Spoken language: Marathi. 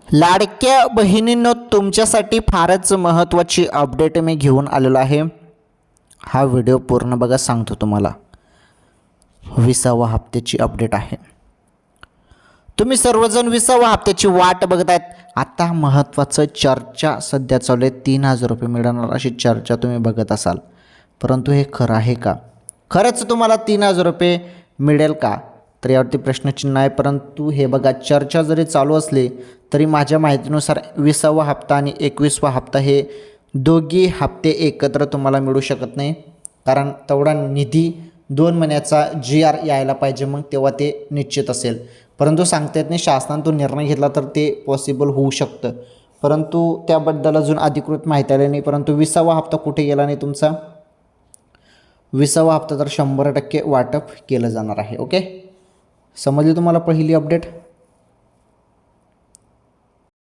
लाडक्या बहिणींनो, तुमच्यासाठी फारच महत्त्वाची अपडेट मी घेऊन आलेलो आहे. हा व्हिडिओ पूर्ण बघा, सांगतो तुम्हाला. 20वा हप्त्याची अपडेट आहे. तुम्ही सर्वजण 20वा हप्त्याची वाट बघतायत. आता महत्त्वाचं चर्चा सध्या चालू आहे. 3000 रुपये मिळणार अशी चर्चा तुम्ही बघत असाल, परंतु हे खरं आहे का? खरंच तुम्हाला 3000 रुपये मिळेल का? तर यावरती प्रश्नचिन्ह आहे. परंतु हे बघा, चर्चा जरी चालू असली तरी माझ्या माहितीनुसार 20वा हप्ता आणि 21वा हप्ता हे दोघी हप्ते एकत्र तुम्हाला मिळू शकत नाही. कारण तेवढा निधी 2 महिन्याचा GR यायला पाहिजे, मग तेव्हा ते निश्चित असेल. परंतु सांगता येत नाही, शासनाने तो निर्णय घेतला तर ते पॉसिबल होऊ शकतं. परंतु त्याबद्दल अजून अधिकृत माहिती आली नाही. परंतु 20वा हप्ता कुठे गेला नाही तुमचा. 20वा हप्ता तर 100% वाटप केलं जाणार आहे. ओके, समजली तुम्हाला पहिली अपडेट.